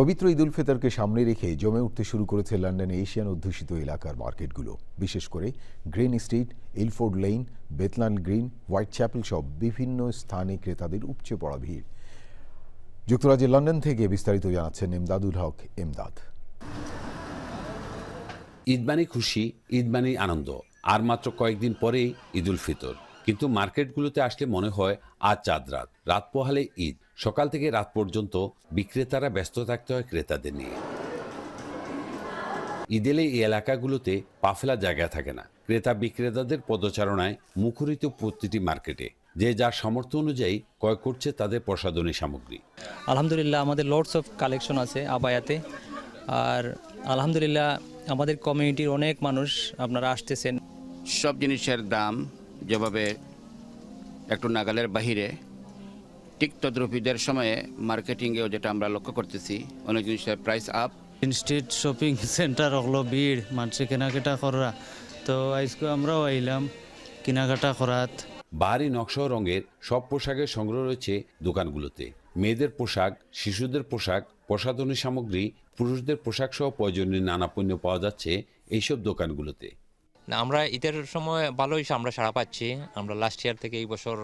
পবিত্র ঈদ উল ফিতরকে সামনে রেখে জমে উঠতে শুরু করেছে লন্ডনে এশিয়ান অধ্যুষিত এলাকার মার্কেটগুলো। বিশেষ করে Green Street, Ilford Lane, Bethnal Green, Whitechapel সব বিভিন্ন স্থানে ক্রেতাদের উপচে পড়া ভিড়। যুক্তরাজ্যের লন্ডন থেকে বিস্তারিত জানাচ্ছেন এমদাদুল হক এমদাদ। ঈদ মানে খুশি, ঈদ মানে আনন্দ। আর মাত্র কয়েকদিন পরেই ঈদ উল ফিতর, কিন্তু মার্কেটগুলোতে আসলে মনে হয় আজ চাঁদ রাত, রাত পোহালে ঈদ। সকাল থেকে রাত পর্যন্ত বিক্রেতারা ব্যস্ত থাকতে হয় ক্রেতাদের নিয়ে। ঈদ এলে এই এলাকাগুলোতে পা ফেলার জায়গা থাকে না। ক্রেতা বিক্রেতাদের পদচারণায় মুখরিত প্রতিটি মার্কেটে, যে যার সামর্থ্য অনুযায়ী ক্রয় করছে তাদের প্রসাধনী সামগ্রী। আলহামদুলিল্লাহ আমাদের লটস অফ কালেকশন আছে আবায়াতে। আর আলহামদুলিল্লাহ আমাদের কমিউনিটির অনেক মানুষ আপনারা আসতেছেন। সব জিনিসের দাম যেভাবে একটু নাগালের বাহিরে, ঠিক তদ্রুপীদের সময়ে মার্কেটিংয়েও যেটা আমরা লক্ষ্য করতেছি, অনেক জিনিসের price up. Street shopping centre হলো ভিড়, মানুষে কেনাকাটা করা। তো আজকে আমরাও আইলাম কেনাকাটা করাত। বাহারি নকশা ও রঙের সব পোশাকের সংগ্রহ রয়েছে দোকানগুলোতে। মেয়েদের পোশাক, শিশুদের পোশাক, প্রসাধনী সামগ্রী, পুরুষদের পোশাক সহ প্রয়োজনীয় নানা পণ্য পাওয়া যাচ্ছে এইসব দোকানগুলোতে। না, আমরা ঈদের সময় ভালোই আমরা সাড়া পাচ্ছি। আমরা লাস্ট ইয়ার থেকে এই বছর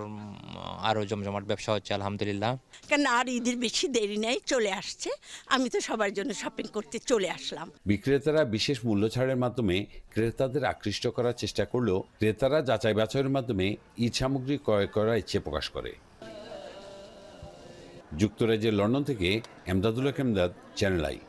আরও জমজমাট ব্যবসা হচ্ছে আলহামদুলিল্লাহ। কারণ আর ঈদের বেশি দেরি নেই, চলে আসছে। আমি তো সবার জন্য শপিং করতে চলে আসলাম। বিক্রেতারা বিশেষ মূল্য ছাড়ের মাধ্যমে ক্রেতাদের আকৃষ্ট করার চেষ্টা করলেও ক্রেতারা যাচাই বাছাইয়ের মাধ্যমে ঈদ সামগ্রী ক্রয় করার ইচ্ছে প্রকাশ করে। যুক্তরাজ্যের লন্ডন থেকে এমদাদুল হক এমদাদ, চ্যানেল আই।